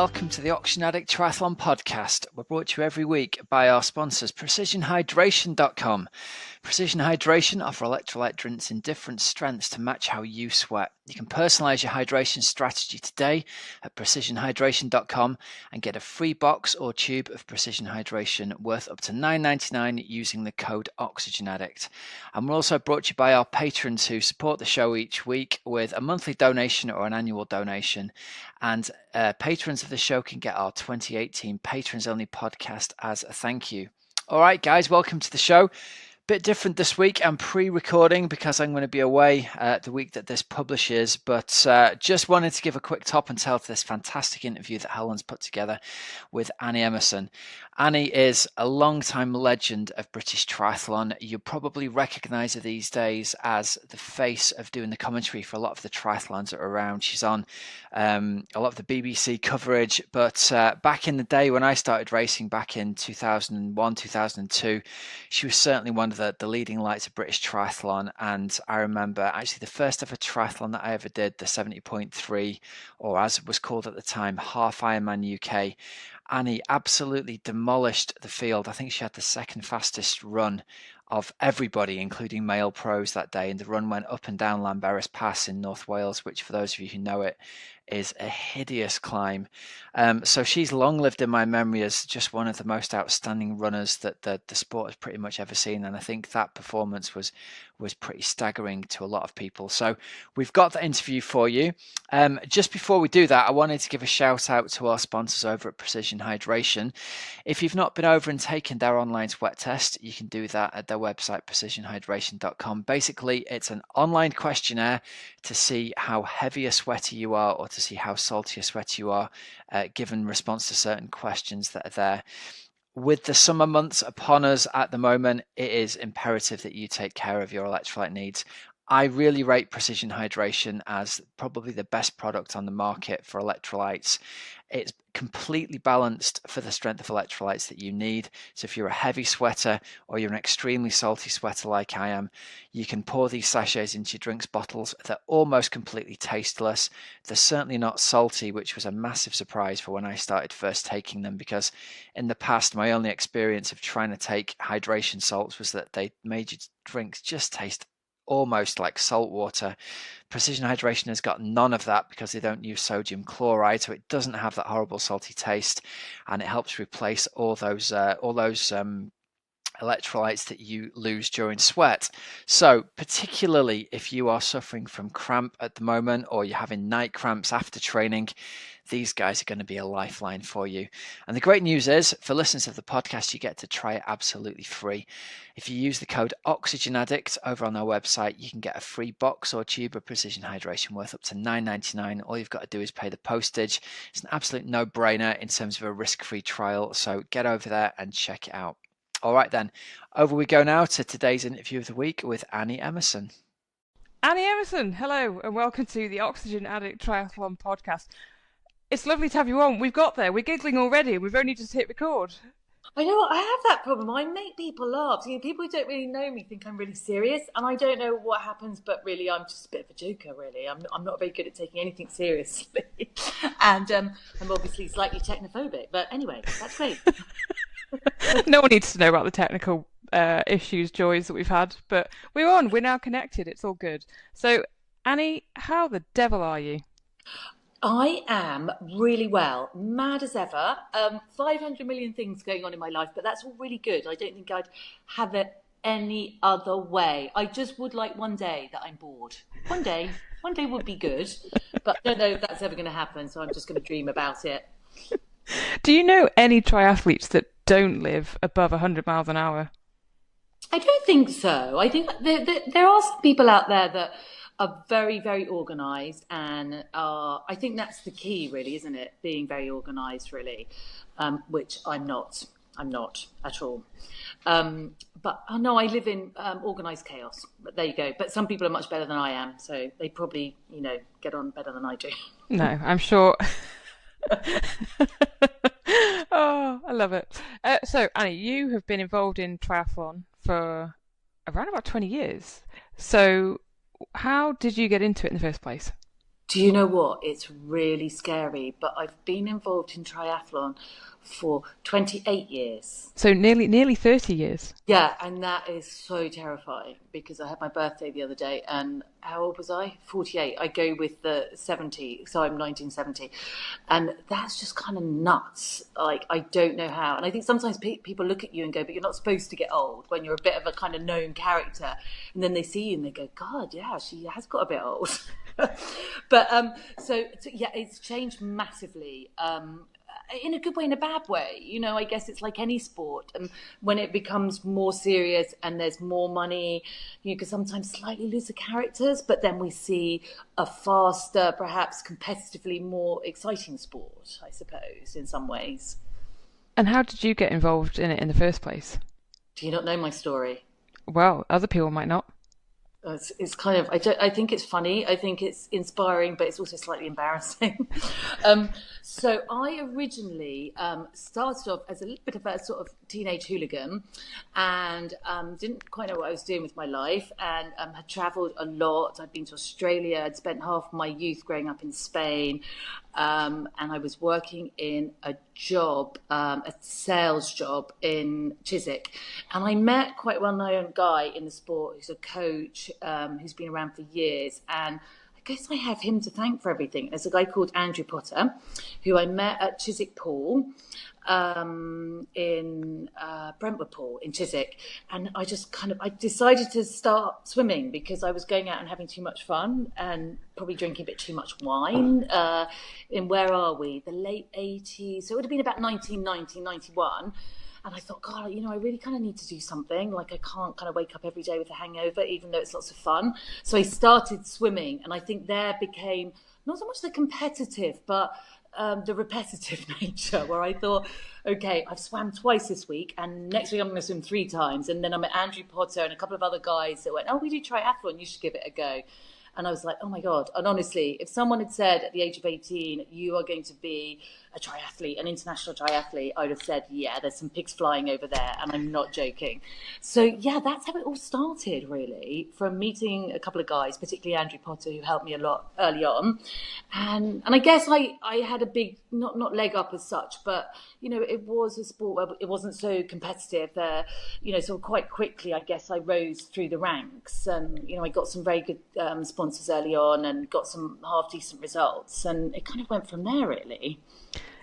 welcome to the Oxygen Addict Triathlon Podcast. We're brought to you every week by our sponsors, precisionhydration.com. Precision Hydration offer electrolyte drinks in different strengths to match how you sweat. You can personalize your hydration strategy today at precisionhydration.com and get a free box or tube of Precision Hydration worth up to $9.99 using the code OxygenAddict. And we're also brought to you by our patrons who support the show each week with a monthly donation or an annual donation. And patrons of the show can get our 2018 Patrons Only podcast as a thank you. All right, guys, welcome to the show. Bit different this week. I'm pre-recording because I'm going to be away the week that this publishes, but just wanted to give a quick top and tail to this fantastic interview that Helen's put together with Annie Emmerson. Annie is a long-time legend of British triathlon. You probably recognise her these days as the face of doing the commentary for a lot of the triathlons that are around. She's on a lot of the BBC coverage, but back in the day when I started racing back in 2001, 2002, she was certainly one of the leading lights of British triathlon. And I remember actually the first ever triathlon that I ever did, the 70.3, or as it was called at the time, half Ironman UK. Annie absolutely demolished the field. I think she had the second fastest run of everybody, including male pros that day. And the run went up and down Llanberis Pass in North Wales, which for those of you who know it, is a hideous climb. So she's long lived in my memory as just one of the most outstanding runners that the sport has pretty much ever seen. And I think that performance was pretty staggering to a lot of people. So we've got the interview for you. Just before we do that, I wanted to give a shout out to our sponsors over at Precision Hydration. If you've not been over and taken their online sweat test, you can do that at their website, precisionhydration.com. Basically, it's an online questionnaire to see how heavy a sweater you are or to see how salty a sweater you are, given response to certain questions that are there. With the summer months upon us at the moment, it is imperative that you take care of your electrolyte needs. I really rate Precision Hydration as probably the best product on the market for electrolytes. It's completely balanced for the strength of electrolytes that you need. So if you're a heavy sweater or you're an extremely salty sweater like I am, you can pour these sachets into your drinks bottles. They're almost completely tasteless. They're certainly not salty, which was a massive surprise for when I started first taking them, because in the past, my only experience of trying to take hydration salts was that they made your drinks just taste almost like salt water. Precision Hydration has got none of that because they don't use sodium chloride, so it doesn't have that horrible salty taste, and it helps replace all those electrolytes that you lose during sweat. So particularly if you are suffering from cramp at the moment or you're having night cramps after training, these guys are going to be a lifeline for you. And the great news is, for listeners of the podcast, you get to try it absolutely free. If you use the code OxygenAddict over on our website, you can get a free box or tube of Precision Hydration worth up to $9.99. All you've got to do is pay the postage. It's an absolute no-brainer in terms of a risk-free trial, so get over there and check it out. All right then, over we go now to today's interview of the week with Annie Emmerson. Annie Emmerson, hello and welcome to the Oxygen Addict Triathlon Podcast. It's lovely to have you on. We've got there. We're giggling already. We've only just hit record. I know, I have that problem. I make people laugh. You know, people who don't really know me think I'm really serious, and I don't know what happens, but really I'm just a bit of a joker, really. I'm not very good at taking anything seriously. And I'm obviously slightly technophobic, but anyway, that's great. No one needs to know about the technical issues, joys that we've had, but we're on. We're now connected. It's all good. So, Annie, how the devil are you? I am really well, mad as ever. 500 million things going on in my life, but that's all really good. I don't think I'd have it any other way. I just would like one day that I'm bored. One day would be good, but I don't know if that's ever going to happen, so I'm just going to dream about it. Do you know any triathletes that don't live above 100 miles an hour? I don't think so. I think there are some people out there that are very, very organised, and I think that's the key, really, isn't it? Being very organised, really, which I'm not at all. But no, I live in organised chaos. But there you go. But some people are much better than I am, so they probably, get on better than I do. No, I'm sure. Oh, I love it. So, Annie, you have been involved in triathlon for around about 20 years. So, how did you get into it in the first place? Do you know what? It's really scary, but I've been involved in triathlon for 28 years. So nearly 30 years. Yeah, and that is so terrifying because I had my birthday the other day, and how old was I? 48. I go with the 70, so I'm 1970. And that's just kind of nuts. Like, I don't know how. And I think sometimes people look at you and go, but you're not supposed to get old when you're a bit of a kind of known character. And then they see you and they go, God, yeah, she has got a bit old. But so yeah, it's changed massively. In a good way, in a bad way. You know, I guess it's like any sport. And when it becomes more serious and there's more money, you can sometimes slightly lose the characters, but then we see a faster, perhaps competitively more exciting sport, I suppose, in some ways. And how did you get involved in it in the first place? Do you not know my story? Well, other people might not. It's kind of, I think it's funny. I think it's inspiring, but it's also slightly embarrassing. So I originally started off as a little bit of a sort of teenage hooligan and didn't quite know what I was doing with my life, and had travelled a lot. I'd been to Australia. I'd spent half my youth growing up in Spain. And I was working in a job, a sales job in Chiswick. And I met quite a well-known guy in the sport who's a coach, who's been around for years. And I guess I have him to thank for everything. There's a guy called Andrew Potter, who I met at Chiswick Pool, in Brentwood Pool in Chiswick. And I just I decided to start swimming because I was going out and having too much fun and probably drinking a bit too much wine. In where are we? The late 80s. So it would have been about 1990, 91. And I thought, God, you know, I really kind of need to do something. Like, I can't kind of wake up every day with a hangover, even though it's lots of fun. So I started swimming, and I think there became not so much the competitive, but the repetitive nature, where I thought, okay, I've swam twice this week, and next week I'm going to swim 3 times. And then I met Andrew Potter and a couple of other guys that went, oh, we do triathlon, you should give it a go. And I was like, oh my God. And honestly, if someone had said at the age of 18, you are going to be a triathlete, an international triathlete, I would have said, yeah, there's some pigs flying over there. And I'm not joking. So yeah, that's how it all started, really, from meeting a couple of guys, particularly Andrew Potter, who helped me a lot early on. And I guess I had a big, not leg up as such, but, you know, it was a sport where it wasn't so competitive. You know, so quite quickly, I guess I rose through the ranks, and, you know, I got some very good sponsors early on and got some half decent results, and it kind of went from there, really.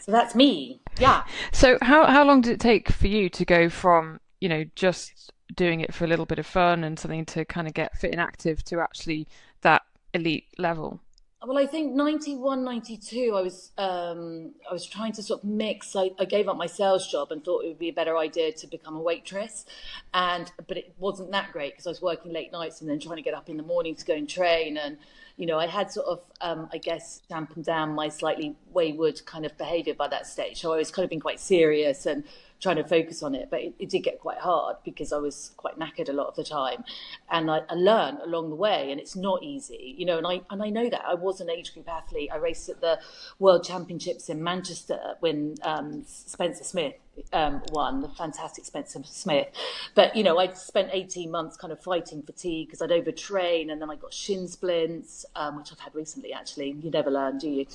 So that's me. Yeah. So how long did it take for you to go from, you know, just doing it for a little bit of fun and something to kind of get fit and active to actually that elite level? Well, I think 91, 92, I was trying to sort of mix. I gave up my sales job and thought it would be a better idea to become a waitress. But it wasn't that great because I was working late nights and then trying to get up in the morning to go and train. And, you know, I had sort of, I guess, dampened down my slightly wayward kind of behaviour by that stage. So I was kind of being quite serious and trying to focus on it, but it did get quite hard because I was quite knackered a lot of the time, and I learned along the way, and it's not easy, you know. And I know that I was an age group athlete. I raced at the World Championships in Manchester when Spencer Smith won, the fantastic Spencer Smith. But, you know, I'd spent 18 months kind of fighting fatigue because I'd overtrain, and then I got shin splints, which I've had recently, actually. You never learn, do you?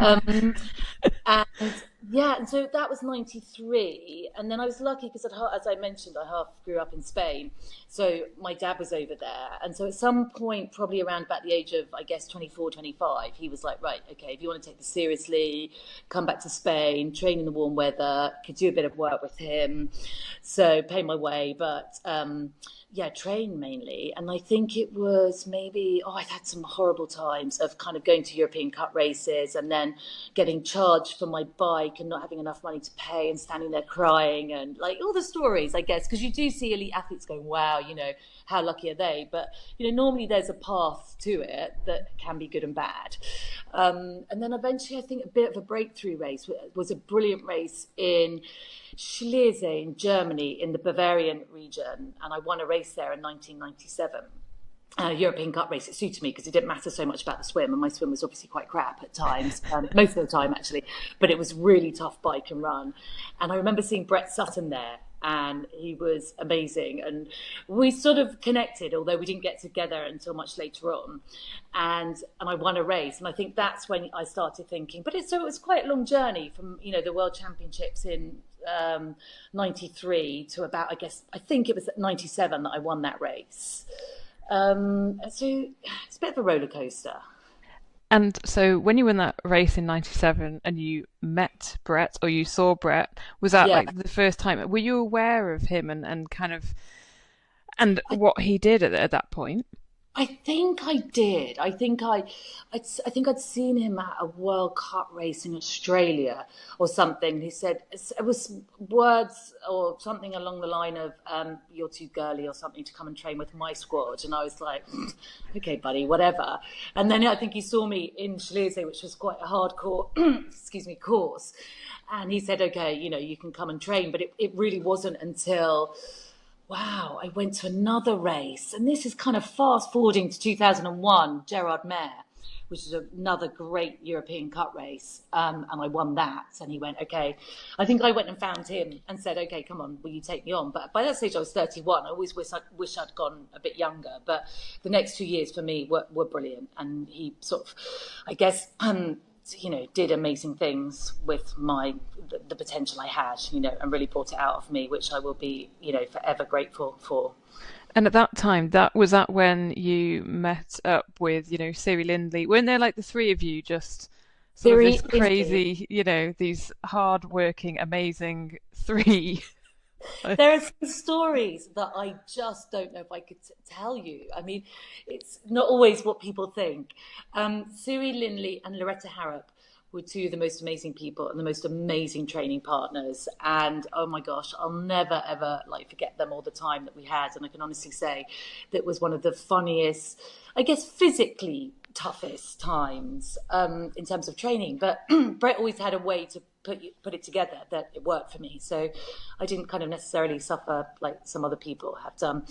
And yeah, and so that was 93. And then I was lucky because, as I mentioned, I half grew up in Spain. So my dad was over there. And so at some point, probably around about the age of, I guess, 24, 25, he was like, right, okay, if you want to take this seriously, come back to Spain, train in the warm weather, could do a bit of work with him. So pay my way. But yeah, train mainly. And I think it was maybe, I've had some horrible times of kind of going to European Cup races and then getting charged for my bike and not having enough money to pay and standing there crying and like all the stories, I guess, because you do see elite athletes going, wow, you know, how lucky are they? But, you know, normally there's a path to it that can be good and bad. And then eventually I think a bit of a breakthrough race was a brilliant race in Schlesien in Germany in the Bavarian region. And I won a race there in 1997. European Cup race. It suited me because it didn't matter so much about the swim, and my swim was obviously quite crap at times, most of the time actually, but it was really tough bike and run. And I remember seeing Brett Sutton there, and he was amazing. And we sort of connected, although we didn't get together until much later on. And I won a race, and I think that's when I started thinking. But it was quite a long journey from, you know, the World Championships in 93 to about, I think it was at 97 that I won that race. So it's a bit of a roller coaster. And so when you won that race in 97 and you met Brett, or you saw Brett, was that like the first time? Were you aware of him and kind of, and what he did at that point? I think I did. I think I'd seen him at a World Cup race in Australia or something. He said it was words or something along the line of "you're too girly" or something to come and train with my squad. And I was like, "Okay, buddy, whatever." And then I think he saw me in Schleswig, which was quite a hardcore, course. And he said, "Okay, you know, you can come and train." But it really wasn't until, wow, I went to another race, and this is kind of fast forwarding to 2001, Gerard Mayer, which is another great European Cup race, and I won that. And he went, okay. I think I went and found him and said, okay, come on, will you take me on? But by that stage, I was 31. I always wish I'd gone a bit younger. But the next 2 years for me were brilliant, and he sort of, I guess, you know, did amazing things with the potential I had, you know, and really brought it out of me, which I will be, you know, forever grateful for. And at that time, was that when you met up with, you know, Siri Lindley? Weren't there like the three of you just sort of this crazy, you know, these hard-working, amazing three? There are some stories that I just don't know if I could tell you. I mean, it's not always what people think. Siri Lindley and Loretta Harrop were two of the most amazing people and the most amazing training partners. And oh my gosh, I'll never, ever forget them all the time that we had. And I can honestly say that was one of the funniest, I guess, physically toughest times in terms of training. But Brett always had a way to put it together that it worked for me. So I didn't kind of necessarily suffer like some other people have done.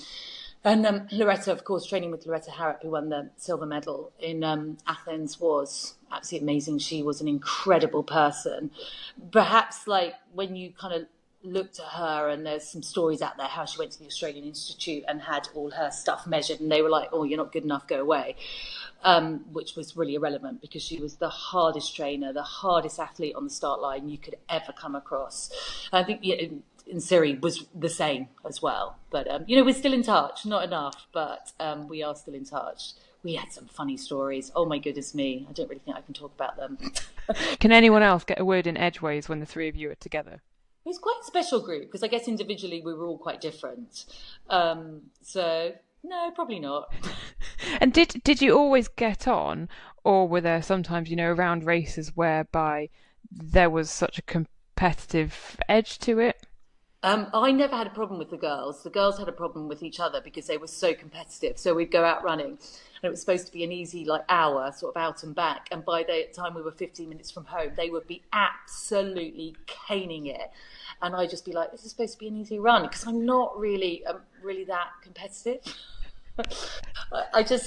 And Loretta, of course, training with Loretta Harrop, who won the silver medal in Athens, was absolutely amazing. She was an incredible person. Perhaps like when you kind of looked at her, and there's some stories out there how she went to the Australian Institute and had all her stuff measured, and they were like, oh, you're not good enough, go away, which was really irrelevant because she was the hardest trainer, the hardest athlete on the start line you could ever come across. I think in Siri was the same as well. But, you know, we're still in touch, not enough, but we are still in touch. We had some funny stories. Oh, my goodness me. I don't really think I can talk about them. Can anyone else get a word in edgeways when the three of you are together? It was quite a special group because I guess individually we were all quite different. So, no, probably not. And did you always get on, or were there sometimes, you know, around races whereby there was such a competitive edge to it? I never had a problem with the girls. The girls had a problem with each other because they were so competitive. So we'd go out running, and it was supposed to be an easy hour, sort of out and back. And by the time we were 15 minutes from home, they would be absolutely caning it. And I'd just be like, this is supposed to be an easy run, because I'm not really that competitive.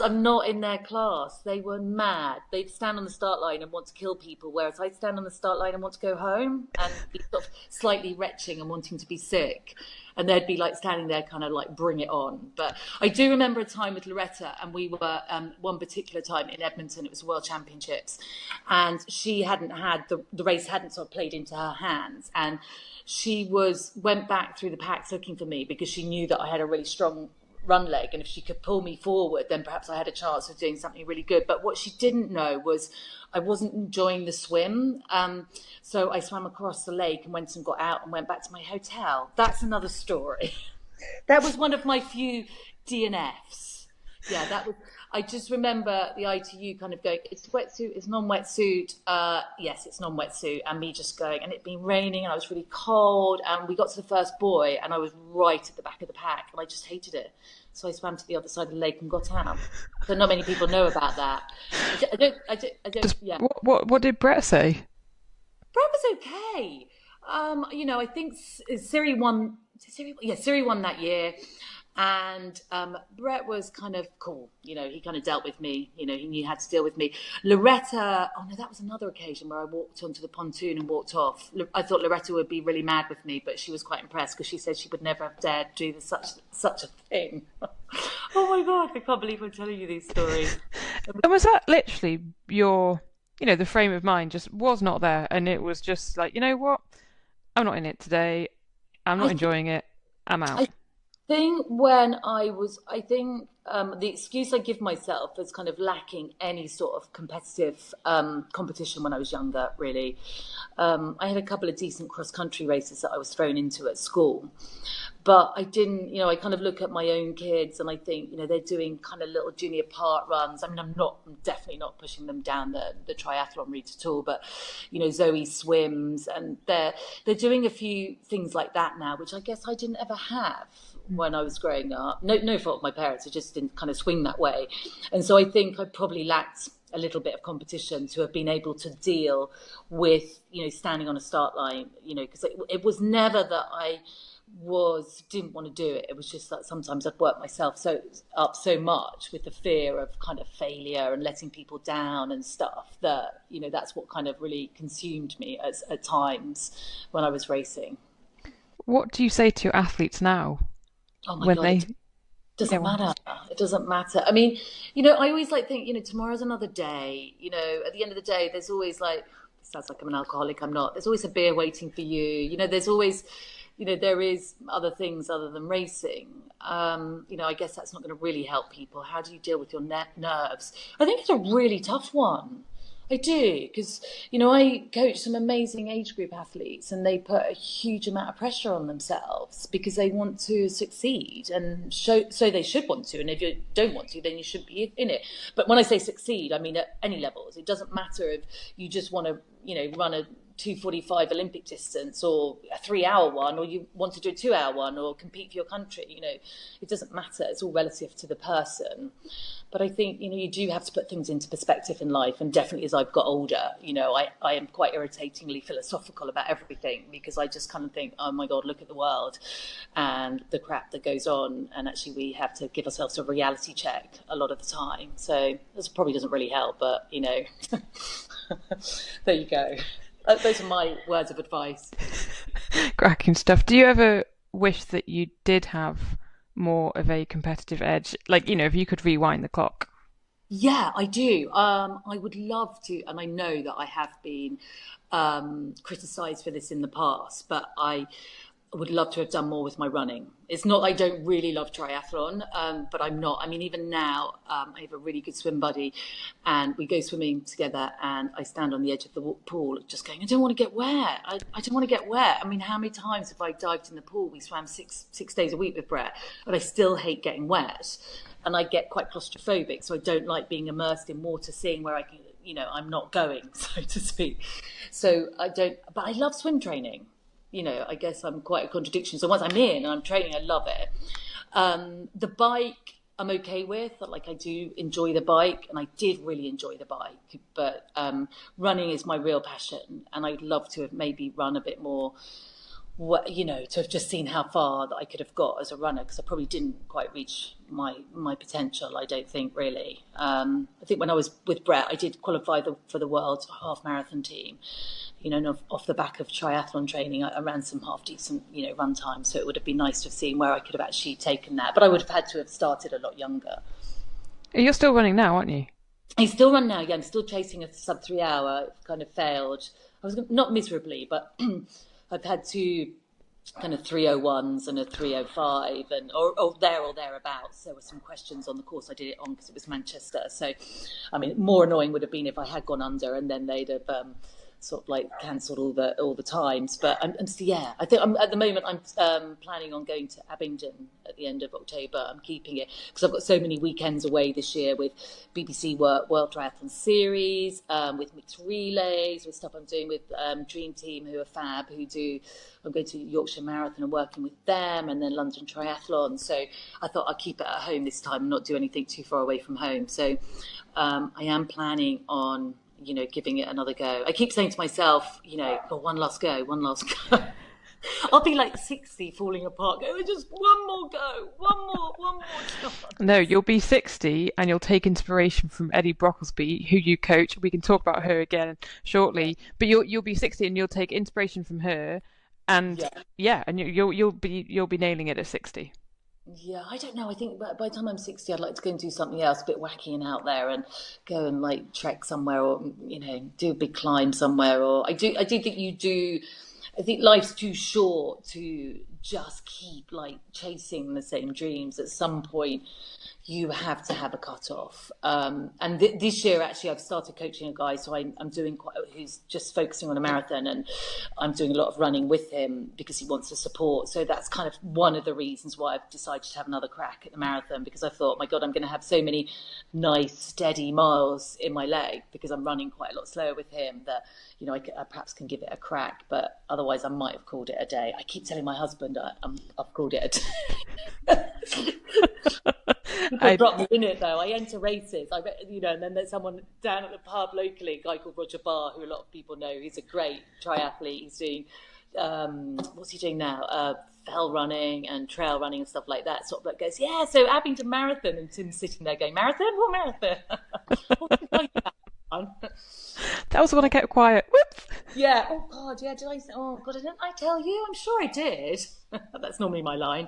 I'm not in their class. They were mad. They'd stand on the start line and want to kill people, whereas I'd stand on the start line and want to go home and be sort of slightly retching and wanting to be sick. And they'd be standing there kind of bring it on. But I do remember a time with Loretta, and we were one particular time in Edmonton, it was World Championships, and she hadn't had, the race hadn't sort of played into her hands, and she went back through the packs looking for me because she knew that I had a really strong run leg, and if she could pull me forward, then perhaps I had a chance of doing something really good. But what she didn't know was I wasn't enjoying the swim, so I swam across the lake and went and got out and went back to my hotel. That's another story. That was one of my few DNFs. Yeah, that was. I just remember the ITU kind of going, it's wetsuit, it's non-wetsuit. Yes, it's non-wetsuit. And me just going, and it'd been raining and I was really cold. And we got to the first buoy and I was right at the back of the pack and I just hated it. So I swam to the other side of the lake and got out. So not many people know about that. I don't, yeah. What did Brett say? Brett was okay. You know, I think Siri won that year. And Brett was kind of cool, he kind of dealt with me, he knew how to deal with me. Loretta, oh no, that was another occasion where I walked onto the pontoon and walked off. I thought Loretta would be really mad with me, but she was quite impressed because she said she would never have dared do such a thing. Oh my God, I can't believe I'm telling you these stories. And was that literally your, the frame of mind just was not there, and it was just like, you know what, I'm not in it today, I'm not enjoying it, I'm out? I think the excuse I give myself is kind of lacking any sort of competitive competition when I was younger, really. I had a couple of decent cross-country races that I was thrown into at school, but I didn't, I kind of look at my own kids and I think, they're doing kind of little junior part runs. I mean, I'm definitely not pushing them down the triathlon route at all, but, Zoe swims and they're doing a few things like that now, which I guess I didn't ever have when I was growing up. No fault of my parents, I just didn't kind of swing that way. And so I think I probably lacked a little bit of competition to have been able to deal with, standing on a start line, because it was never that I didn't want to do it. It was just that sometimes I'd work myself up so much with the fear of kind of failure and letting people down and stuff that, that's what kind of really consumed me at times when I was racing. What do you say to your athletes now? Oh my God, it doesn't matter. It doesn't matter. I mean, I always think, tomorrow's another day. At the end of the day, there's always sounds like I'm an alcoholic, I'm not. There's always a beer waiting for you. There's always, there is other things other than racing. I guess that's not going to really help people. How do you deal with your nerves? I think it's a really tough one. I do, because, I coach some amazing age group athletes and they put a huge amount of pressure on themselves because they want to succeed and so they should want to. And if you don't want to, then you should be in it. But when I say succeed, I mean at any levels. It doesn't matter if you just want to, run a 2:45 Olympic distance or a 3-hour one, or you want to do a 2-hour one or compete for your country. It doesn't matter. It's all relative to the person. But I think, you do have to put things into perspective in life. And definitely as I've got older, I am quite irritatingly philosophical about everything because I just kind of think, oh my God, look at the world and the crap that goes on. And actually we have to give ourselves a reality check a lot of the time. So this probably doesn't really help, but, there you go. Those are my words of advice. Cracking stuff. Do you ever wish that you did have more of a competitive edge? Like, if you could rewind the clock. Yeah, I do. I would love to, and I know that I have been criticised for this in the past, but I would love to have done more with my running. It's not I don't really love triathlon, but I'm not. I mean, even now, I have a really good swim buddy and we go swimming together and I stand on the edge of the pool just going, I don't want to get wet. I don't want to get wet. I mean, how many times have I dived in the pool? We swam six days a week with Brett, but I still hate getting wet. And I get quite claustrophobic, so I don't like being immersed in water, seeing where I can, I'm not going, so to speak. So but I love swim training. I guess I'm quite a contradiction. So once I'm in and I'm training, I love it. The bike, I'm okay with. I do enjoy the bike, and I did really enjoy the bike. But running is my real passion, and I'd love to have maybe run a bit more. To have just seen how far that I could have got as a runner, because I probably didn't quite reach my potential, I don't think, really. I think when I was with Brett, I did qualify for the world half marathon team, and off the back of triathlon training, I ran some half decent, run times. So it would have been nice to have seen where I could have actually taken that. But I would have had to have started a lot younger. You're still running now, aren't you? I still run now, yeah. I'm still chasing a sub 3 hour. It kind of failed. I was not miserably, but I've had 2 kind of 3:01s and a 3:05 or thereabouts. There were some questions on the course I did it on because it was Manchester. So, I mean, more annoying would have been if I had gone under and then they'd have sort of cancelled all the times. But I think at the moment I'm planning on going to Abingdon at the end of October. I'm keeping it because I've got so many weekends away this year with BBC World Triathlon Series, with mixed relays, with stuff I'm doing with Dream Team, who are fab, I'm going to Yorkshire Marathon and working with them, and then London Triathlon. So I thought I'd keep it at home this time and not do anything too far away from home. So I am planning on giving it another go. I keep saying to myself, one last go. I'll be like 60 falling apart, going, just one more go, one more chance. No, you'll be 60 and you'll take inspiration from Eddie Brocklesby, who you coach. We can talk about her again shortly, but you'll be 60 and you'll take inspiration from her, and and you'll be nailing it at 60. Yeah, I don't know. I think by the time I'm 60, I'd like to go and do something else, a bit wacky and out there, and go and like trek somewhere, or do a big climb somewhere. Or I do think you do. I think life's too short to just keep like chasing the same dreams. At some point, you have to have a cut-off. And this year, actually, I've started coaching a guy, so I'm doing who's just focusing on a marathon, and I'm doing a lot of running with him because he wants the support. So that's kind of one of the reasons why I've decided to have another crack at the marathon, because I thought, my God, I'm going to have so many nice, steady miles in my leg because I'm running quite a lot slower with him that, I perhaps can give it a crack, but otherwise I might have called it a day. I keep telling my husband I've called it a day. People drop me in it though. I enter races, and then there's someone down at the pub locally, a guy called Roger Barr, who a lot of people know. He's a great triathlete. He's doing, what's he doing now? Fell running and trail running and stuff like that. Sort of like goes, yeah, so Abingdon Marathon, and Tim's sitting there going, marathon? What marathon? That was the one I kept quiet. Whoops. Yeah. Oh God. Yeah. Did I? Oh God. Didn't I tell you? I'm sure I did. That's normally my line.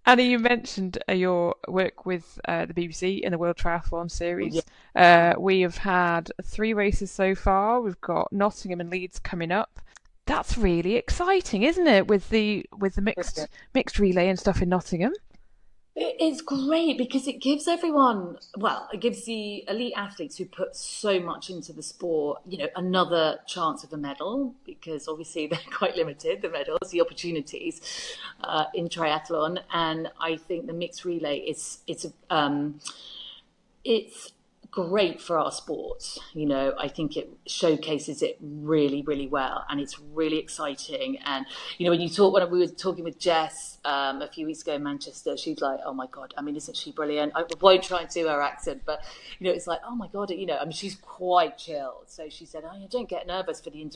Annie, you mentioned your work with the BBC in the World Triathlon Series. Yeah. We have had 3 races so far. We've got Nottingham and Leeds coming up. That's really exciting, isn't it? With the mixed relay and stuff in Nottingham. It's great because it gives everyone, it gives the elite athletes who put so much into the sport, another chance of a medal, because obviously they're quite limited, the medals, the opportunities in triathlon. And I think the mixed relay it's great for our sports. I think it showcases it really, really well, and it's really exciting. And when we were talking with Jess a few weeks ago in Manchester, she's like, oh my God, isn't she brilliant? I won't try and do her accent, but it's like, oh my God, she's quite chilled. So she said, I don't get nervous for the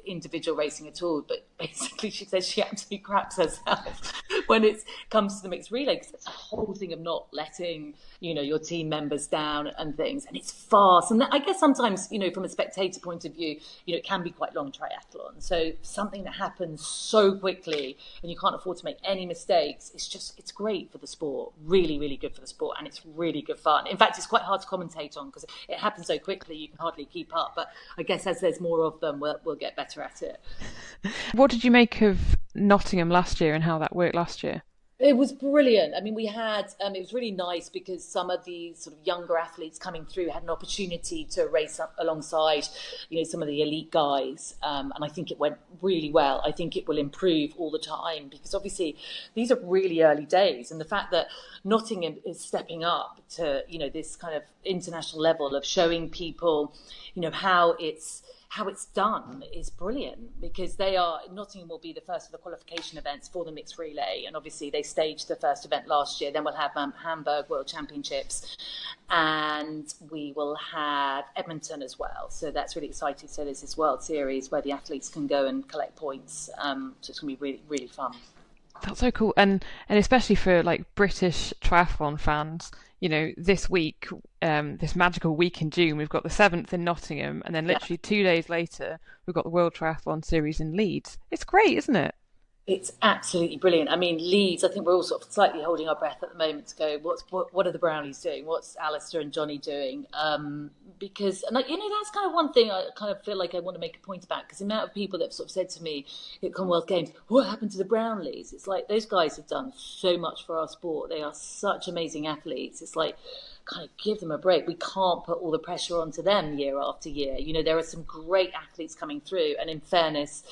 individual racing at all, but basically she says she absolutely craps herself when it comes to the mixed relay, because it's a whole thing of not letting your team members down and things, and it's fast. And I guess sometimes, from a spectator point of view, it can be quite long triathlon. So something that happens so quickly and you can't afford to make any mistakes, it's great for the sport, really, really good for the sport, and it's really good fun. In fact, it's quite hard to commentate on because it happens so quickly you can hardly keep up. But I guess as there's more of them, we'll get better at it. What did you make of Nottingham last year and how that worked last year? It was brilliant. We had, it was really nice because some of the sort of younger athletes coming through had an opportunity to race up alongside, some of the elite guys. And I think it went really well. I think it will improve all the time because obviously these are really early days. And the fact that Nottingham is stepping up to, this kind of international level of showing people, how it's done is brilliant, because Nottingham will be the first of the qualification events for the mixed relay, and obviously they staged the first event last year. Then we'll have Hamburg World Championships, and we will have Edmonton as well. So that's really exciting. So there's this World Series where the athletes can go and collect points. So it's going to be really, really fun. That's so cool, and especially for like British triathlon fans. This week, this magical week in June, we've got the 7th in Nottingham, and then literally 2 days later, we've got the World Triathlon Series in Leeds. It's great, isn't it? It's absolutely brilliant. Leeds, I think we're all sort of slightly holding our breath at the moment to go, what are the Brownies doing? What's Alistair and Johnny doing? Because, and that's kind of one thing I kind of feel like I want to make a point about, because the amount of people that have sort of said to me at Commonwealth Games, what happened to the Brownlees? It's like, those guys have done so much for our sport. They are such amazing athletes. It's like, kind of give them a break. We can't put all the pressure onto them year after year. There are some great athletes coming through, and in fairness,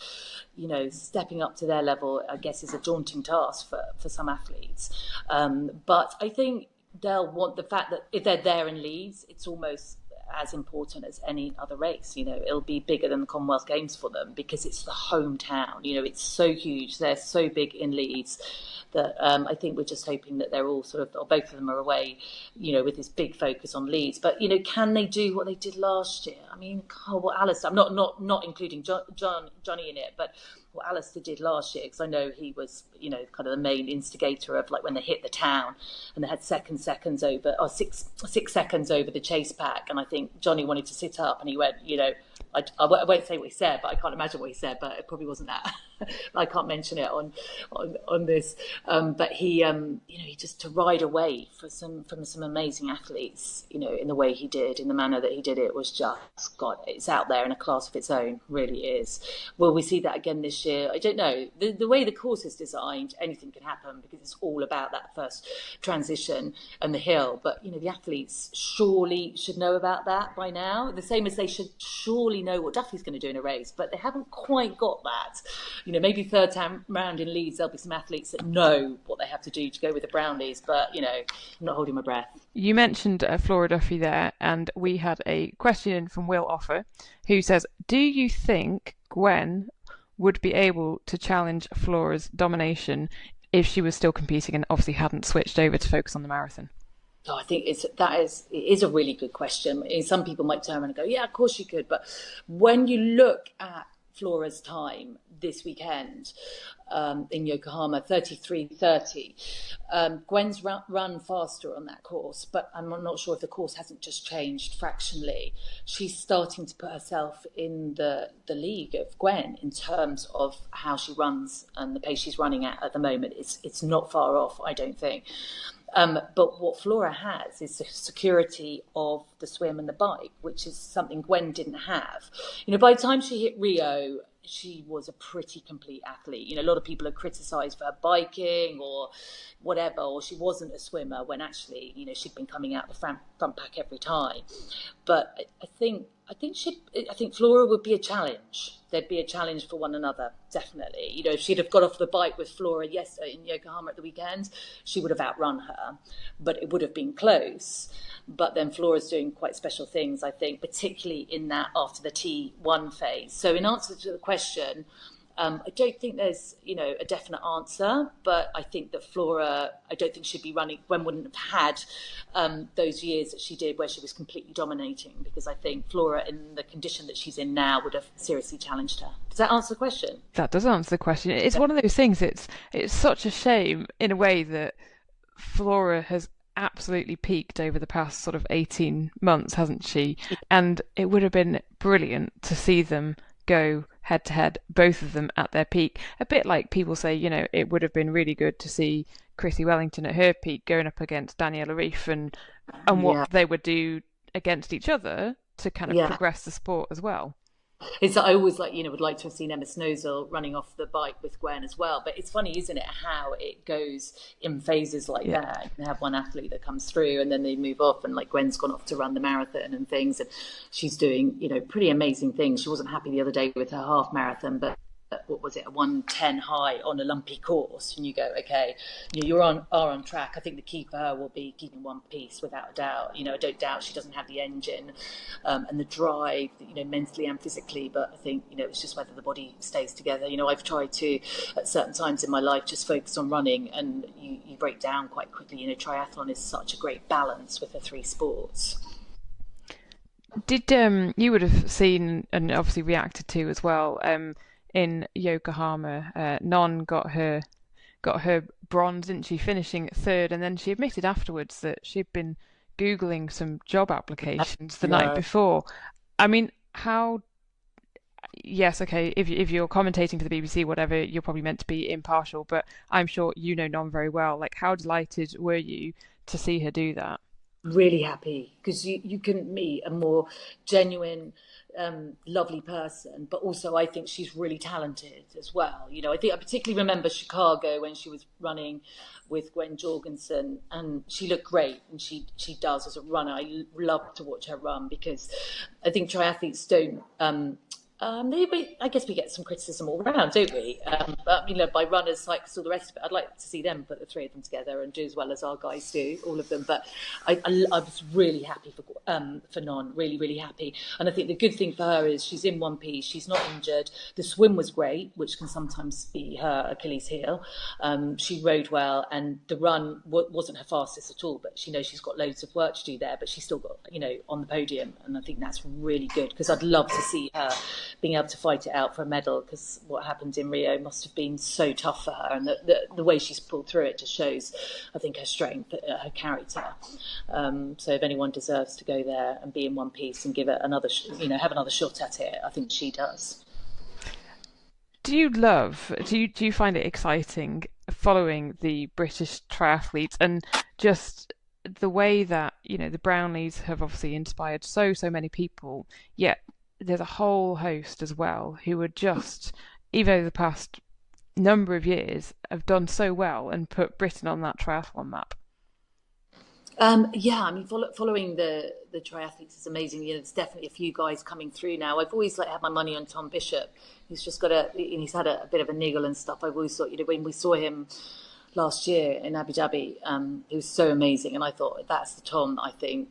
stepping up to their level, I guess, is a daunting task for some athletes. But I think they'll want the fact that if they're there in Leeds, it's almost as important as any other race. It'll be bigger than the Commonwealth Games for them because it's the hometown. It's so huge. They're so big in Leeds that I think we're just hoping that they're all sort of, or both of them are away, with this big focus on Leeds. But, can they do what they did last year? I mean, what Alistair, I'm not including Johnny in it, but what Alistair did last year, because I know he was, kind of the main instigator of like when they hit the town and they had 6 seconds over the chase pack. And I think Johnny wanted to sit up and he went, I won't say what he said, but I can't imagine what he said, but it probably wasn't that. I can't mention it on this. But he just to ride away from some amazing athletes, in the way he did, in the manner that he did it, was just, God, it's out there in a class of its own, really is. Will we see that again this year? I don't know. The way the course is designed, anything can happen because it's all about that first transition and the hill. But, the athletes surely should know about that by now, the same as they should surely know what Duffy's going to do in a race, but they haven't quite got that. Maybe third time round in Leeds, there'll be some athletes that know what they have to do to go with the Brownies, but, I'm not holding my breath. You mentioned Flora Duffy there, and we had a question from Will Offer, who says, do you think Gwen would be able to challenge Flora's domination if she was still competing and obviously hadn't switched over to focus on the marathon? Oh, I think it is a really good question. Some people might turn around and go, yeah, of course you could. But when you look at Flora's time this weekend in Yokohama, 33:30, Gwen's run faster on that course, but I'm not sure if the course hasn't just changed fractionally. She's starting to put herself in the league of Gwen in terms of how she runs and the pace she's running at the moment. It's not far off, I don't think. But what Flora has is the security of the swim and the bike, which is something Gwen didn't have. By the time she hit Rio, she was a pretty complete athlete. A lot of people have criticised for her biking or whatever, or she wasn't a swimmer when actually, she'd been coming out the front pack every time. But I think Flora would be a challenge. There'd be a challenge for one another, definitely. If she'd have got off the bike with Flora in Yokohama at the weekend, she would have outrun her, but it would have been close. But then Flora's doing quite special things, I think, particularly in that after the T1 phase. So in answer to the question, I don't think there's, a definite answer, but I think that Flora, I don't think she'd be running, Gwen wouldn't have had those years that she did where she was completely dominating, because I think Flora, in the condition that she's in now, would have seriously challenged her. Does that answer the question? That does answer the question. It's one of those things, it's such a shame in a way that Flora has absolutely peaked over the past sort of 18 months, hasn't she? And it would have been brilliant to see them go head to head, both of them at their peak. A bit like people say, it would have been really good to see Chrissie Wellington at her peak going up against Daniela Ryf and what they would do against each other to kind of progress the sport as well. I always would like to have seen Emma Snowsill running off the bike with Gwen as well. But it's funny, isn't it, how it goes in phases like that. You can have one athlete that comes through and then they move off, and like Gwen's gone off to run the marathon and things, and she's doing, pretty amazing things. She wasn't happy the other day with her half marathon, but what was it, a 1:10 high on a lumpy course, and you go, okay, you are on track. I think the key for her will be keeping one piece, without a doubt. I don't doubt she doesn't have the engine and the drive, mentally and physically, but I think it's just whether the body stays together. I've tried to, at certain times in my life, just focus on running, and you break down quite quickly. Triathlon is such a great balance with the three sports. Did you would have seen and obviously reacted to as well, in Yokohama, Non got her bronze, didn't she, finishing third, and then she admitted afterwards that she'd been Googling some job applications the night before. I mean, yes, okay, if you're commentating for the BBC, whatever, you're probably meant to be impartial, but I'm sure Non very well. Like, how delighted were you to see her do that? Really happy, because you couldn't meet a more genuine, lovely person, but also I think she's really talented as well. I think I particularly remember Chicago when she was running with Gwen Jorgensen, and she looked great, and she does as a runner. I love to watch her run, because I think triathletes don't I guess we get some criticism all round, don't we? But, by runners, cyclists, all the rest of it. I'd like to see them put the three of them together and do as well as our guys do, all of them. But I was really happy for Non, really, really happy. And I think the good thing for her is she's in one piece, she's not injured. The swim was great, which can sometimes be her Achilles heel. She rode well, and the run wasn't her fastest at all. But she knows she's got loads of work to do there, but she's still got, on the podium. And I think that's really good, because I'd love to see her being able to fight it out for a medal, because what happened in Rio must have been so tough for her, and the way she's pulled through it just shows, I think, her strength, her character. So if anyone deserves to go there and be in one piece and give it another, have another shot at it, I think she does. Do you find it exciting following the British triathletes, and just the way that, the Brownlees have obviously inspired so many people, yet there's a whole host as well who are just, even over the past number of years, have done so well and put Britain on that triathlon map? Following the triathletes is amazing. There's definitely a few guys coming through now. I've always had my money on Tom Bishop. He's just he's had a bit of a niggle and stuff. I've always thought, when we saw him last year in Abu Dhabi, he was so amazing, and I thought, that's the Tom. I think,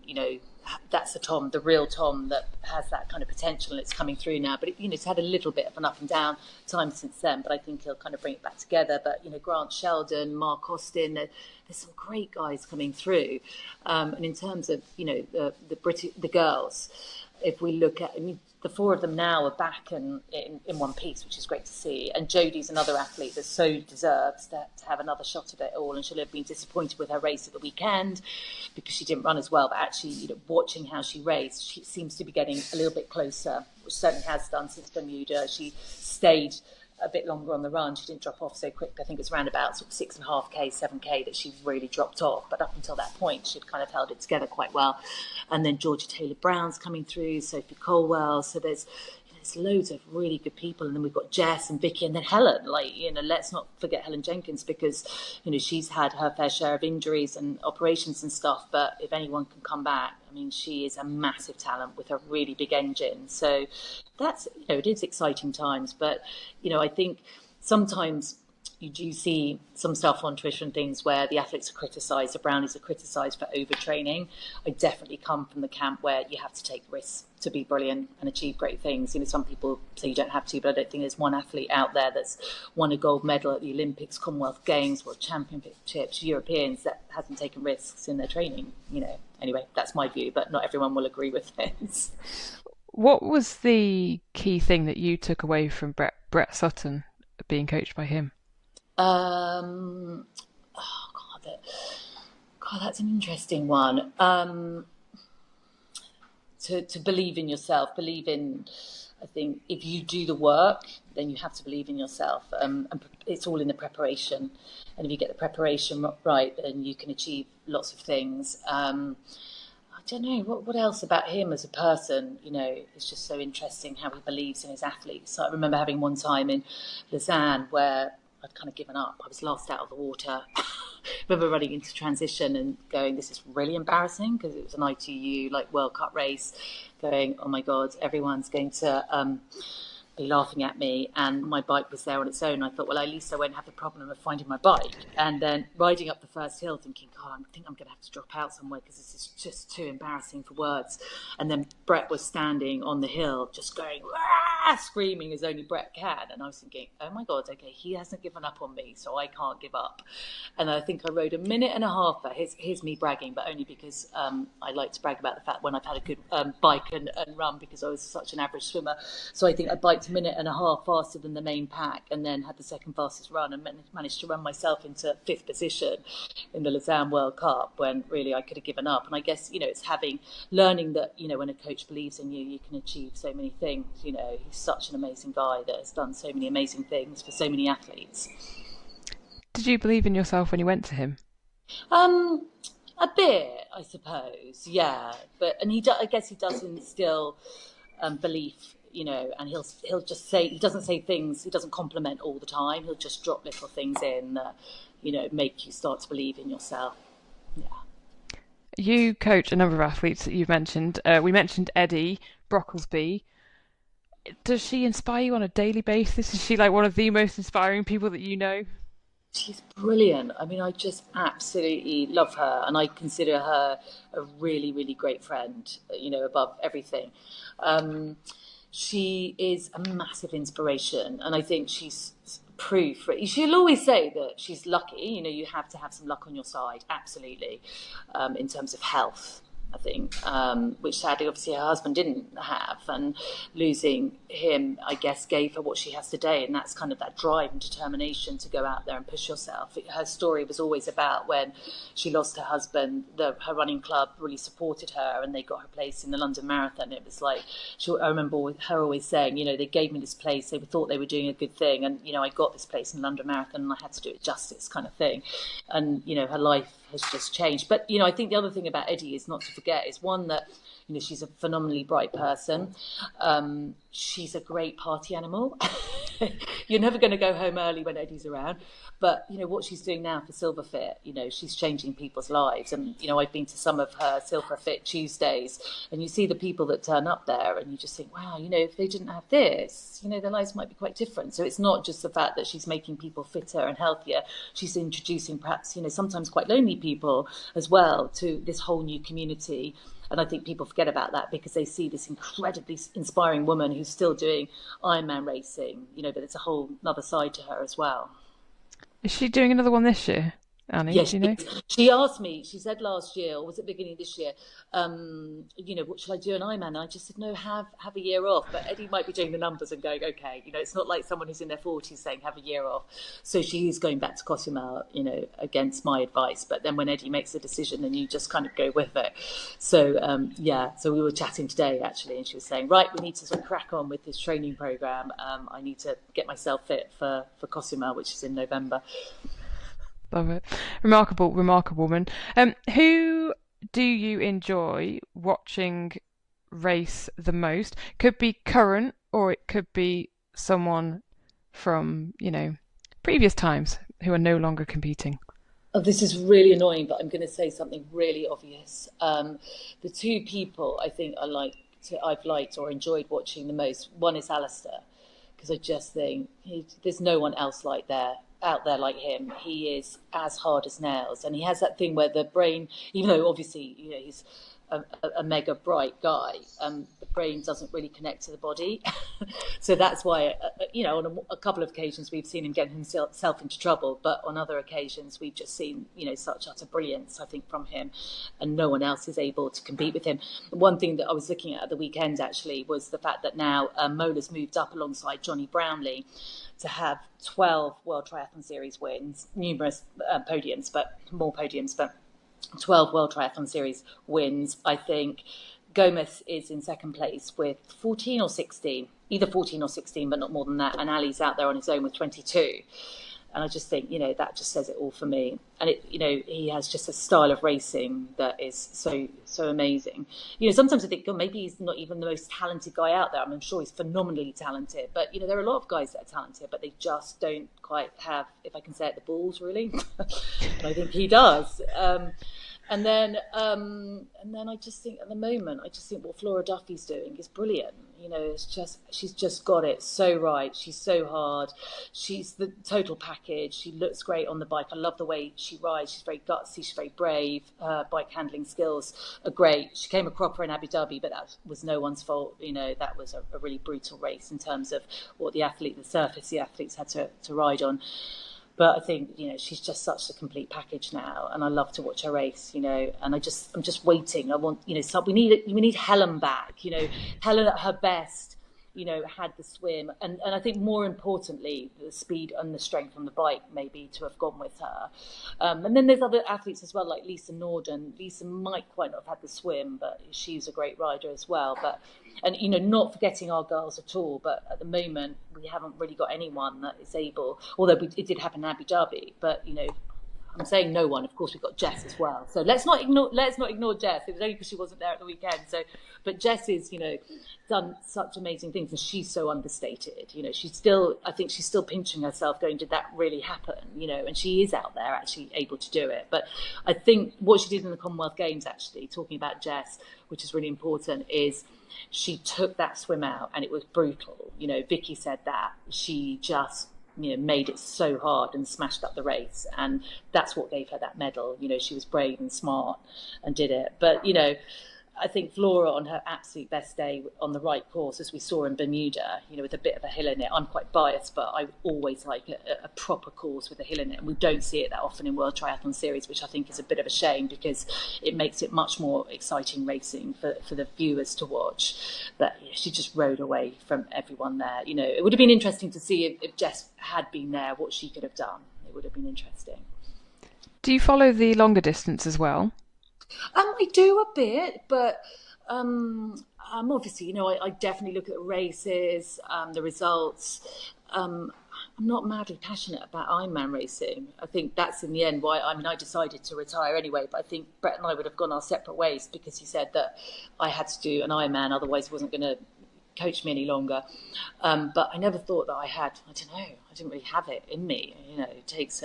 that's the Tom, the real Tom, that has that kind of potential, and it's coming through now. But it's had a little bit of an up and down time since then, but I think he'll kind of bring it back together. But Grant Sheldon, Mark Austin, there's some great guys coming through. And in terms of the girls, if we look at, the four of them now are back in one piece, which is great to see. And Jodie's another athlete that so deserves to have another shot at it all. And she'll have been disappointed with her race at the weekend because she didn't run as well. But actually, watching how she raced, she seems to be getting a little bit closer, which certainly has done since Bermuda. She stayed a bit longer on the run. She didn't drop off so quick. I think it's around about 6.5K, 7K that she really dropped off. But up until that point, she'd kind of held it together quite well. And then Georgia Taylor-Brown's coming through, Sophie Colwell. So there's loads of really good people. And then we've got Jess and Vicky and then Helen. Let's not forget Helen Jenkins, because, she's had her fair share of injuries and operations and stuff. But if anyone can come back, she is a massive talent with a really big engine. So that's, it is exciting times. But, I think sometimes you do see some stuff on Twitter and things where the athletes are criticised, the Brownies are criticised for overtraining. I definitely come from the camp where you have to take risks to be brilliant and achieve great things. Some people say you don't have to, but I don't think there's one athlete out there that's won a gold medal at the Olympics, Commonwealth Games, World Championships, Europeans, that hasn't taken risks in their training. Anyway, that's my view, but not everyone will agree with it. What was the key thing that you took away from Brett Sutton being coached by him? God, that's an interesting one. To believe in yourself, I think if you do the work, then you have to believe in yourself. And it's all in the preparation. And if you get the preparation right, then you can achieve lots of things. I don't know, what else about him as a person, it's just so interesting how he believes in his athletes. So I remember having one time in Lausanne where I'd kind of given up. I was last out of the water. I remember running into transition and going, this is really embarrassing, because it was an ITU World Cup race, going, oh my God, everyone's going to be laughing at me, and my bike was there on its own. I thought, well, at least I won't have the problem of finding my bike. And then riding up the first hill thinking, God, I think I'm going to have to drop out somewhere because this is just too embarrassing for words. And then Brett was standing on the hill just going, screaming as only Brett can. And I was thinking, oh my God, okay, he hasn't given up on me, so I can't give up. And I think I rode 1.5 minutes. Here's me bragging, but only because I like to brag about the fact when I've had a good bike and run, because I was such an average swimmer. So I think I biked 1.5 minutes faster than the main pack, and then had the second fastest run, and managed to run myself into 5th position in the Lausanne World Cup, when really I could have given up. And I guess, it's learning that, when a coach believes in you, you can achieve so many things. He's such an amazing guy that has done so many amazing things for so many athletes. Did you believe in yourself when you went to him? A bit, I suppose, yeah. I guess he does instill belief, and he'll just say, he doesn't say things, he doesn't compliment all the time. He'll just drop little things in that, make you start to believe in yourself. Yeah. You coach a number of athletes that you've mentioned. We mentioned Eddie Brocklesby. does she inspire you on a daily basis? Is she like one of the most inspiring people that you know? She's brilliant. I mean, I just absolutely love her, and I consider her a really, really great friend, above everything. She is a massive inspiration, and I think she's proof. She'll always say that she's lucky. You have to have some luck on your side, absolutely, in terms of health, I think, which sadly, obviously, her husband didn't have, and losing him, I guess, gave her what she has today, and that's kind of that drive and determination to go out there and push yourself. Her story was always about when she lost her husband, her running club really supported her, and they got her place in the London Marathon. It was like, I remember her always saying, they gave me this place, they thought they were doing a good thing, and, I got this place in the London Marathon, and I had to do it justice, kind of thing. And, her life has just changed. But, I think the other thing about Eddie is not to forget is one that, she's a phenomenally bright person. She's a great party animal. You're never going to go home early when Eddie's around. But, what she's doing now for Silverfit, she's changing people's lives. And, I've been to some of her Silverfit Tuesdays, and you see the people that turn up there and you just think, wow, if they didn't have this, their lives might be quite different. So it's not just the fact that she's making people fitter and healthier. She's introducing perhaps, sometimes quite lonely people as well to this whole new community. And I think people forget about that because they see this incredibly inspiring woman who's still doing Ironman racing, but it's a whole other side to her as well. Is she doing another one this year, Annie? Yes, do you know? She asked me, she said last year, or was it beginning of this year, what shall I do an Ironman? And I just said, no, have a year off. But Eddie might be doing the numbers and going, okay, it's not like someone who's in their 40s saying have a year off. So she is going back to Cozumel, against my advice. But then when Eddie makes a decision, then you just kind of go with it. So, so we were chatting today, actually, and she was saying, right, we need to sort of crack on with this training program. I need to get myself fit for Cozumel, which is in November. Love it. Remarkable woman. Who do you enjoy watching race the most? Could be current, or it could be someone from, previous times who are no longer competing. Oh, this is really annoying, but I'm going to say something really obvious. The two people I think I've liked or enjoyed watching the most, one is Alistair, because I just think there's no one else out there like him. He is as hard as nails, and he has that thing where the brain, even though obviously he's a mega bright guy, the brain doesn't really connect to the body. So that's why on a couple of occasions we've seen him get himself into trouble, but on other occasions we've just seen such utter brilliance, I think, from him, and no one else is able to compete with him. One thing that I was looking at the weekend actually was the fact that now Mola's moved up alongside Johnny Brownlee to have 12 World Triathlon Series wins, numerous podiums, but 12 World Triathlon Series wins. I think Gomez is in second place with 14 or 16, either 14 or 16, but not more than that. And Ali's out there on his own with 22. And I just think, that just says it all for me. And he has just a style of racing that is so amazing. Sometimes I think, maybe he's not even the most talented guy out there. I'm sure he's phenomenally talented, but there are a lot of guys that are talented, but they just don't quite have, if I can say it, the balls really. And I think he does. And then I just think at the moment, what Flora Duffy's doing is brilliant. She's just got it so right. She's so hard. She's the total package. She looks great on the bike. I love the way she rides. She's very gutsy. She's very brave. Her bike handling skills are great. She came a cropper in Abu Dhabi, but that was no one's fault. That was a really brutal race in terms of what the athletes had to ride on. But I think, she's just such a complete package now, and I love to watch her race, and I'm just waiting. I want, we need Helen back, Helen at her best, had the swim, and I think more importantly, the speed and the strength on the bike maybe to have gone with her. And then there's other athletes as well, like Lisa Norden. Lisa might quite not have had the swim, but she's a great rider as well. And not forgetting our girls at all, but at the moment we haven't really got anyone that is able, although it did happen in Abu Dhabi, but I'm saying no one. Of course, we've got Jess as well. So let's not ignore Jess. It was only because she wasn't there at the weekend. So, but Jess is, done such amazing things, and she's so understated. I think she's still pinching herself, going, did that really happen? And she is out there actually able to do it. But I think what she did in the Commonwealth Games, actually, talking about Jess, which is really important, is she took that swim out, and it was brutal. Vicky said that she just made it so hard and smashed up the race, and that's what gave her that medal. She was brave and smart and did it. But I think Flora, on her absolute best day on the right course, as we saw in Bermuda, with a bit of a hill in it. I'm quite biased, but I always like a proper course with a hill in it, and we don't see it that often in World Triathlon Series, which I think is a bit of a shame, because it makes it much more exciting racing for the viewers to watch. But she just rode away from everyone there. It would have been interesting to see if Jess had been there, what she could have done. It would have been interesting. Do you follow the longer distance as well? I do a bit, but obviously, I definitely look at the races, the results. I'm not madly passionate about Ironman racing. I think that's in the end why, I decided to retire anyway, but I think Brett and I would have gone our separate ways, because he said that I had to do an Ironman, otherwise he wasn't going to coach me any longer. But I never thought that I don't know, I didn't really have it in me. It takes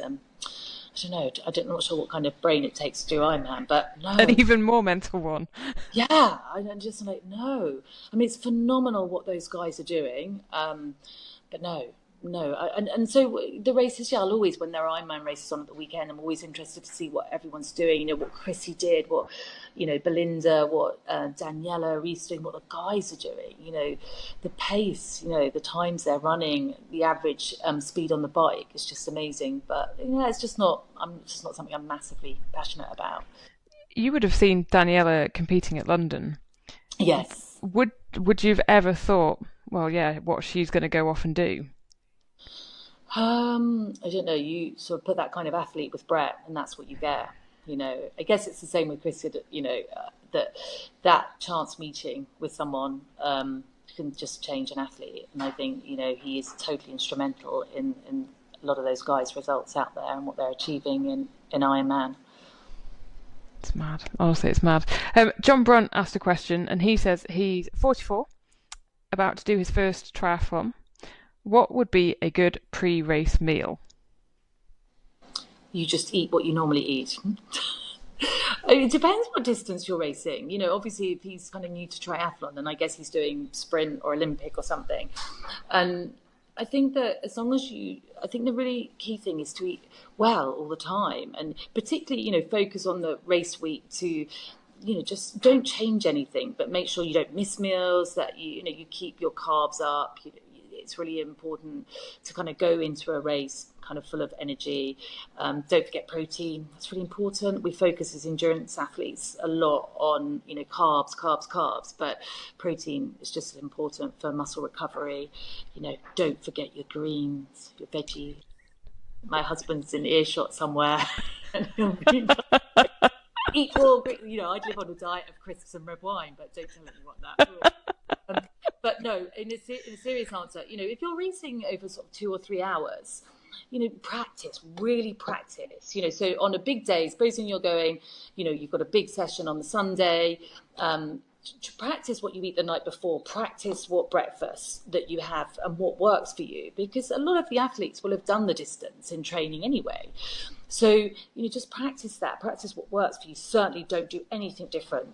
I don't know. I'm not sure what kind of brain it takes to do Ironman, but no. An even more mental one. Yeah, I'm just like, no. It's phenomenal what those guys are doing, but no. And so the races, I'll always, when there are Ironman races on at the weekend, I'm always interested to see what everyone's doing, what Chrissy did, what, Belinda, what Daniela Reese doing, what the guys are doing, the pace, the times they're running, the average speed on the bike is just amazing. But, it's just not something I'm massively passionate about. You would have seen Daniela competing at London. Yes. Would you have ever thought, well, yeah, what she's going to go off and do? I don't know. You sort of put that kind of athlete with Brett, and that's what you get. I guess it's the same with Chris. That chance meeting with someone can just change an athlete, and I think he is totally instrumental in a lot of those guys' results out there and what they're achieving in Ironman. It's mad. Honestly, it's mad. John Brunt asked a question, and he says he's 44, about to do his first triathlon. What would be a good pre-race meal? You just eat what you normally eat. It depends what distance you're racing. Obviously, if he's kind of new to triathlon, then I guess he's doing sprint or Olympic or something. And I think that as long as I think the really key thing is to eat well all the time, and particularly, focus on the race week to, just don't change anything, but make sure you don't miss meals, that you keep your carbs up. It's really important to kind of go into a race kind of full of energy. Don't forget protein. That's really important. We focus as endurance athletes a lot on, carbs, but protein is just as important for muscle recovery. Don't forget your greens, your veggies. My husband's in earshot somewhere. Eat all, I'd live on a diet of crisps and red wine, but don't tell anyone that. But no, in a serious answer, if you're racing over sort of 2 or 3 hours, really practice. So on a big day, supposing you're going, you've got a big session on the Sunday, to practice what you eat the night before, practice what breakfast that you have and what works for you, because a lot of the athletes will have done the distance in training anyway. So, just practice that, practice what works for you. Certainly don't do anything different.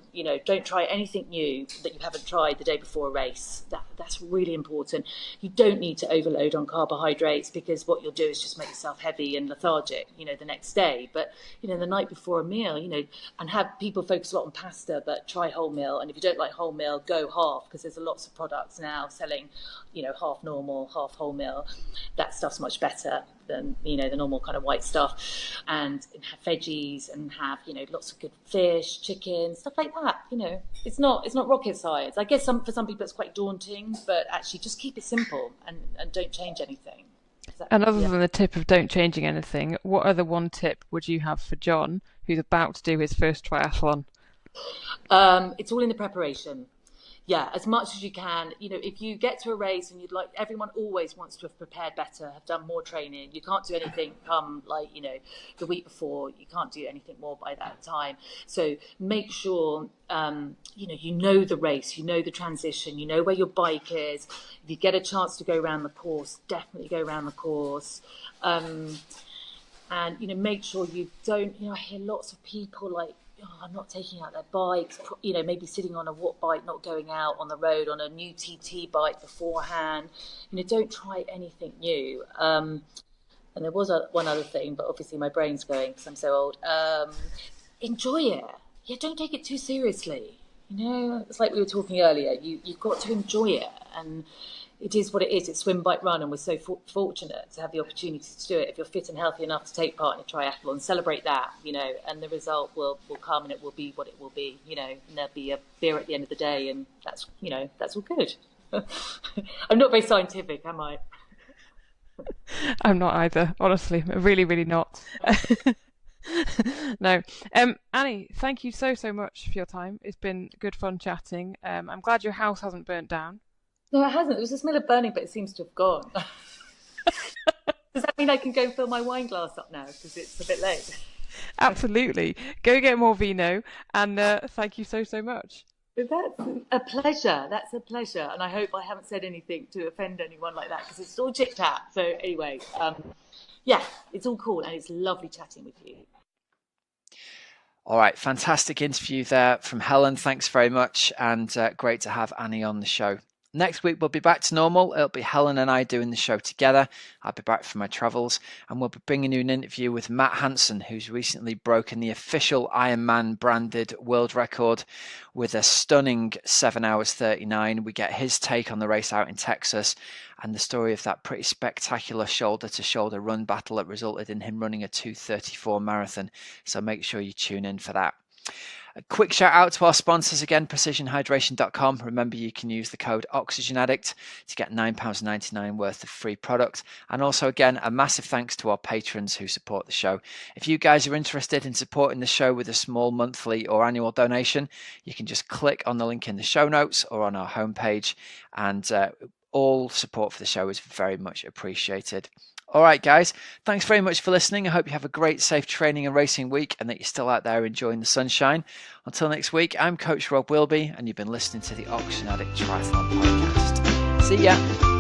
Don't try anything new that you haven't tried the day before a race. That's really important. You don't need to overload on carbohydrates, because what you'll do is just make yourself heavy and lethargic, the next day. But, the night before a meal, and have people focus a lot on pasta, but try wholemeal. And if you don't like wholemeal, go half, because there's lots of products now selling, half normal, half wholemeal. That stuff's much better than, the normal kind of white stuff. And have veggies and have, lots of good fish, chicken, stuff like that. It's not rocket science. I guess for some people it's quite daunting, but actually just keep it simple and don't change anything. And other than the tip of don't changing anything, what other one tip would you have for John, who's about to do his first triathlon? It's all in the preparation. yeah, as much as you can. If you get to a race and everyone always wants to have prepared better, have done more training. You can't do anything come the week before. You can't do anything more by that time. So make sure, you know the race, you know the transition, you know where your bike is. If you get a chance to go around the course, definitely go around the course. And, make sure you don't, I hear lots of people I'm not taking out their bikes, maybe sitting on a watt bike, not going out on the road on a new TT bike beforehand. Don't try anything new. And there was one other thing, but obviously my brain's going because I'm so old. Enjoy it. Yeah, don't take it too seriously. It's like we were talking earlier. You've got to enjoy it, and it is what it is. It's swim, bike, run, and we're so fortunate to have the opportunity to do it. If you're fit and healthy enough to take part in a triathlon, celebrate that, and the result will come, and it will be what it will be, and there'll be a beer at the end of the day, and that's all good. I'm not very scientific, am I? I'm not either, honestly. Really, really not. No. Annie, thank you so much for your time. It's been good fun chatting. I'm glad your house hasn't burnt down. No, it hasn't. There was a smell of burning, but it seems to have gone. Does that mean I can go and fill my wine glass up now because it's a bit late? Absolutely. Go get more vino, and thank you so much. That's a pleasure. That's a pleasure. And I hope I haven't said anything to offend anyone like that because it's all chit-chat. So anyway, yeah, it's all cool, and it's lovely chatting with you. All right, fantastic interview there from Helen. Thanks very much, and great to have Annie on the show. Next week, we'll be back to normal. It'll be Helen and I doing the show together. I'll be back from my travels, and we'll be bringing you an interview with Matt Hansen, who's recently broken the official Ironman branded world record with a stunning 7 hours 39. We get his take on the race out in Texas and the story of that pretty spectacular shoulder-to-shoulder run battle that resulted in him running a 2:34 marathon. So make sure you tune in for that. A quick shout out to our sponsors again, precisionhydration.com. Remember, you can use the code OxygenAddict to get £9.99 worth of free product. And also, again, a massive thanks to our patrons who support the show. If you guys are interested in supporting the show with a small monthly or annual donation, you can just click on the link in the show notes or on our homepage. And all support for the show is very much appreciated. All right, guys, thanks very much for listening. I hope you have a great, safe training and racing week and that you're still out there enjoying the sunshine. Until next week, I'm Coach Rob Wilby, and you've been listening to the Oxygen Addict Triathlon Podcast. See ya.